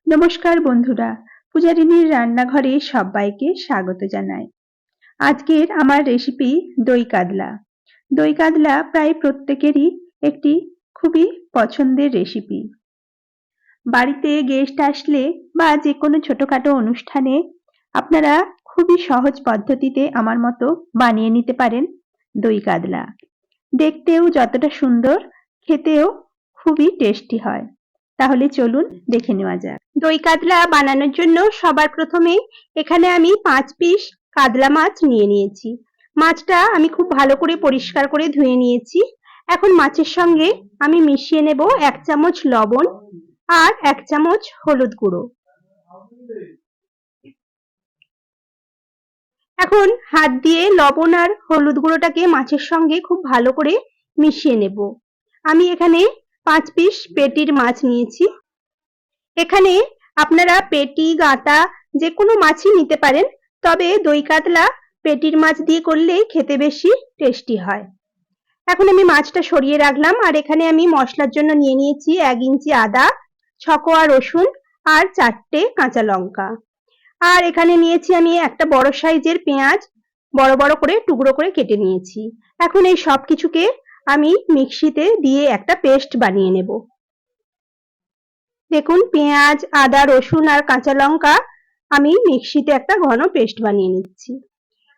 নমস্কার বন্ধুরা, পূজারিনীর রান্নাঘরে সবাইকে স্বাগত জানাই। আজকের আমার রেসিপি দই কাতলা। দই কাতলা প্রায় প্রত্যেকেরই একটি খুবই পছন্দের রেসিপি। বাড়িতে গেস্ট আসলে বা যে কোনো ছোটখাটো অনুষ্ঠানে আপনারা খুবই সহজ পদ্ধতিতে আমার মতো বানিয়ে নিতে পারেন দই কাতলা। দেখতেও যতটা সুন্দর, খেতেও খুবই টেস্টি হয়। তাহলে চলুন দেখে নেওয়া যাক। দই কাতলা বানানোর জন্য সবার প্রথমে এখানে আমি 5 পিস কাতলা মাছ নিয়ে নিয়েছি। মাছটা আমি খুব ভালো করে পরিষ্কার করে ধুয়ে নিয়েছি। এখন মাছের সঙ্গে আমি মিশিয়ে নেব 1 চামচ লবণ আর 1 চামচ হলুদ গুঁড়ো। এখন হাত দিয়ে লবণ আর হলুদ গুঁড়োটাকে মাছের সঙ্গে খুব ভালো করে মিশিয়ে নেব। আমি এখানে 5 পিস পেটির মাছ নিয়েছি। এখানে আপনারা পেটি, গাতা যে কোনো মাছই নিতে পারেন, তবে দই কাতলা পেটির মাছ দিয়ে করলেই খেতে বেশি টেস্টি হয়। এখন আমি মাছটা সরিয়ে রাখলাম আর এখানে আমি মশলার জন্য নিয়ে নিয়েছি 1 ইঞ্চি আদা, 6 কোয়া রসুন আর 4টে কাঁচা লঙ্কা। আর এখানে নিয়েছি আমি একটা বড় সাইজের পেঁয়াজ, বড় বড় করে টুকরো করে কেটে নিয়েছি। এখন এই সব কিছুকে আমি মিক্সিতে দিয়ে একটা পেস্ট বানিয়ে নেব। দেখুন, পেঁয়াজ, আদা, রসুন আর কাঁচা লঙ্কা আমি মিক্সিতে একটা ঘন পেস্ট বানিয়ে নিচ্ছি।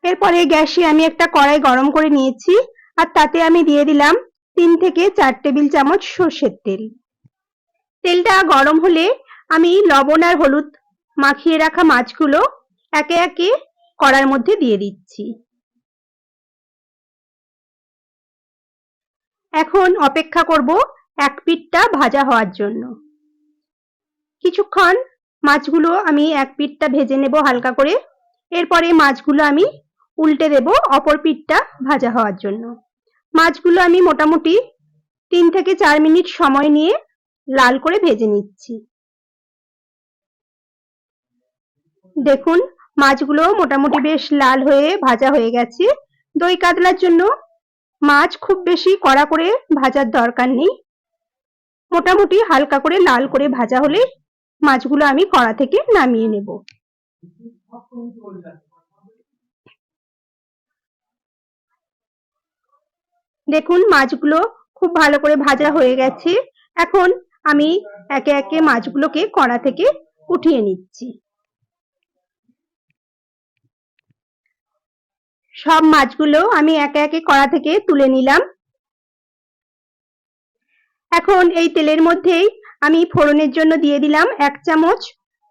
এরপরে গ্যাসে আমি একটা কড়াই গরম করে নিয়েছি আর তাতে আমি দিয়ে দিলাম 3 থেকে 4 টেবিল চামচ সর্ষের তেল। তেলটা গরম হলে আমি লবণ আর হলুদ মাখিয়ে রাখা মাছগুলো একে একে কড়ার মধ্যে দিয়ে দিচ্ছি। এখন অপেক্ষা করব এক পিঠটা ভাজা হওয়ার জন্য। কিছুক্ষণ মাছগুলো আমি এক পিঠটা ভেজে নেব হালকা করে। এরপরে মাছগুলো আমি উল্টে দেব অপর পিঠটা ভাজা হওয়ার জন্য। মাছগুলো আমি মোটামুটি 3 থেকে 4 মিনিট সময় নিয়ে লাল করে ভেজে নিচ্ছি। দেখুন, মাছগুলো মোটামুটি বেশ লাল হয়ে ভাজা হয়ে গেছে। দই কাতলার জন্য মাছ খুব বেশি কড়া করে ভাজার দরকার নেই, মোটামুটি হালকা করে লাল করে ভাজা হলে মাছগুলো আমি কড়া থেকে নামিয়ে নেব। দেখুন, মাছগুলো খুব ভালো করে ভাজা হয়ে গেছে। এখন আমি একে একে মাছগুলোকে কড়া থেকে উঠিয়ে নিচ্ছি। সব মাছগুলো আমি একে একে কড়া থেকে তুলে নিলাম। এখন এই তেলের মধ্যেই আমি ফোড়নের জন্য দিয়ে দিলাম 1 চামচ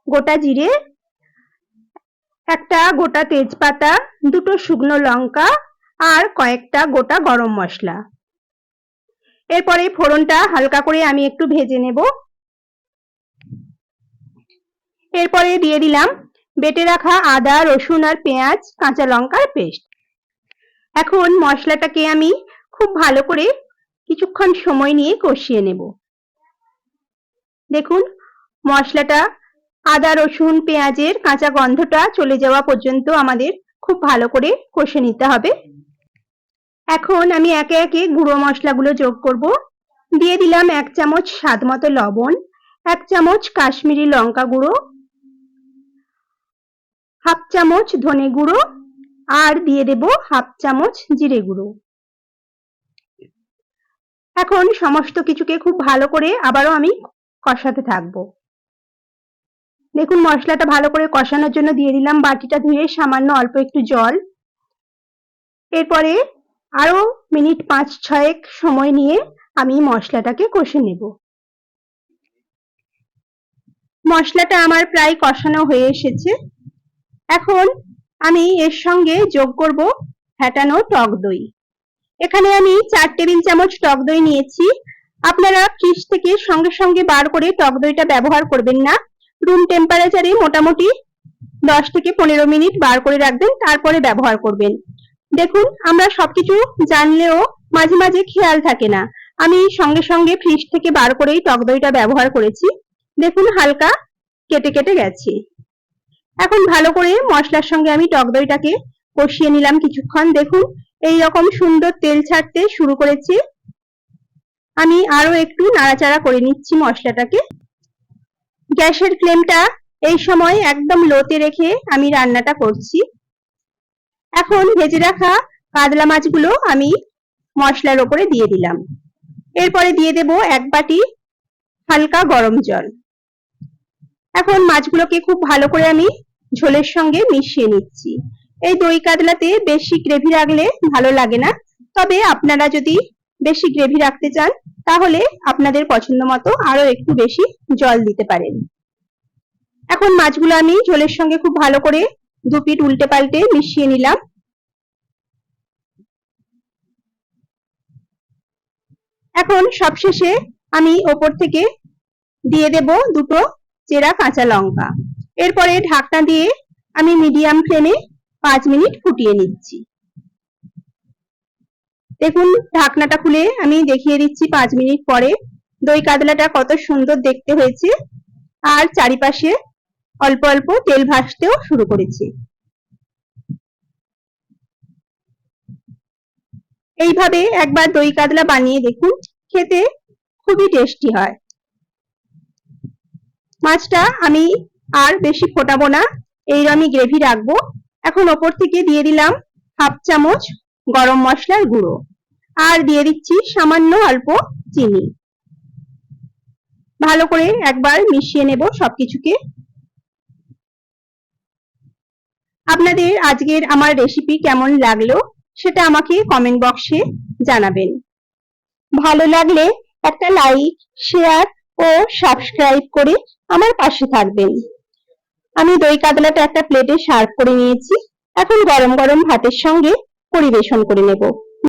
গোটা জিরে, একটা গোটা তেজপাতা, 2টো শুকনো লঙ্কা আর কয়েকটা গোটা গরম মশলা। এরপরে ফোড়নটা হালকা করে আমি একটু ভেজে নেব। এরপরে দিয়ে দিলাম বেটে রাখা আদা, রসুন আর পেঁয়াজ, কাঁচা লঙ্কার পেস্ট। এখন মশলাটাকে আমি খুব ভালো করে কিছুক্ষণ সময় নিয়ে কষিয়ে নেব। দেখুন, মশলাটা আদা, রসুন, পেঁয়াজের কাঁচা গন্ধটা চলে যাওয়া পর্যন্ত আমাদের খুব ভালো করে কষে নিতে হবে। এখন আমি একে একে গুঁড়ো মশলাগুলো যোগ করব। দিয়ে দিলাম 1 চামচ স্বাদ মতো লবণ, 1 চামচ কাশ্মীরি লঙ্কা গুঁড়ো, হাফ চামচ ধনে গুঁড়ো আর দিয়ে দেব হাফ চামচ জিরে গুঁড়ো। এখন সমস্ত কিছুকে খুব ভালো করে আবারও আমি কষাতে থাকবো। দেখুন, মশলাটা ভালো করে কষানোর জন্য দিয়ে দিলাম বাটিটা ধুয়ে সামান্য অল্প একটু জল। এরপরে আরো মিনিট 5-6 সময় নিয়ে আমি মশলাটাকে কষে নেব। মশলাটা আমার প্রায় কষানো হয়ে এসেছে। এখন আমি এর সঙ্গে যোগ করব ফ্যাটানো টক দই। এখানে আমি 4 টেবিল চামচ টক দই নিয়েছি। আপনারা ফ্রিজ থেকে সঙ্গে সঙ্গে বার করে টক দইটা ব্যবহার করবেন না। রুম টেম্পারেচারে মোটামুটি 10 থেকে 15 মিনিট বার করে রাখবেন, তারপরে ব্যবহার করবেন। দেখুন, আমরা সবকিছু জানলেও মাঝে মাঝে খেয়াল থাকে না। আমি সঙ্গে সঙ্গে ফ্রিজ থেকে বার করেই টক দইটা ব্যবহার করেছি। দেখুন, হালকা কেটে কেটে গেছে। এখন ভালো করে মশলার সঙ্গে আমি টক দইটাকে কষিয়ে নিলাম কিছুক্ষণ। দেখুন, এই রকম সুন্দর তেল ছাড়তে শুরু করেছে। আমি আরো একটু নাড়াচাড়া করে নিচ্ছি মশলাটাকে। গ্যাসের ফ্লেমটা এই সময় একদম লোতে রেখে আমি রান্নাটা করছি। এখন ভেজে রাখা কাতলা মাছগুলো আমি মশলার ওপরে দিয়ে দিলাম। এরপরে দিয়ে দেব 1 বাটি হালকা গরম জল। এখন মাছগুলোকে খুব ভালো করে আমি ঝোলের সঙ্গে মিশিয়ে নিচ্ছি। এই দই কাতলাতে বেশি গ্রেভি রাখলে ভালো লাগে না, তবে আপনারা যদি বেশি গ্রেভি রাখতে চান তাহলে আপনাদের পছন্দ মতো আরো একটু বেশি জল দিতে পারেন। এখন মাছগুলো আমি ঝোলের সঙ্গে খুব ভালো করে 2 পিঠ উল্টে পাল্টে মিশিয়ে নিলাম। এখন সবশেষে আমি ওপর থেকে দিয়ে দেব 2টো চেরা কাঁচা লঙ্কা। এরপরে ঢাকনা দিয়ে আমি মিডিয়াম ফ্লেমে 5 মিনিট ফুটিয়ে নিচ্ছি। দেখুন ঢাকনাটা খুলে আমি দেখিয়ে দিচ্ছি 5 মিনিট পরে দই কাতলাটা কত সুন্দর দেখতে হয়েছে, আর চারিপাশে অল্প অল্প তেল ভাসতেও শুরু করেছে। এইভাবে একবার দই কাতলা বানিয়ে দেখুন, খেতে খুবই টেস্টি হয়। মাছটা আমি আর বেশি ফোটাবো না, এইরকমই গ্রেভি রাখবো। এখন ওপর থেকে দিয়ে দিলাম 1/2 চামচ গরম মশলার গুঁড়ো, আর দিয়ে দিচ্ছি সামান্য অল্প চিনি। ভালো করে একবার মিশিয়ে নেব সবকিছুকে। আপনাদের আজকের আমার রেসিপি কেমন লাগলো সেটা আমাকে কমেন্ট বক্সে জানাবেন। ভালো লাগলে একটা লাইক, শেয়ার ও সাবস্ক্রাইব করে আমার পাশে থাকবেন। আমি দই কাতলাটা একটা প্লেটে সার্ভ করে নিয়েছি। এখন গরম গরম ভাতের সঙ্গে পরিবেশন করে নেব।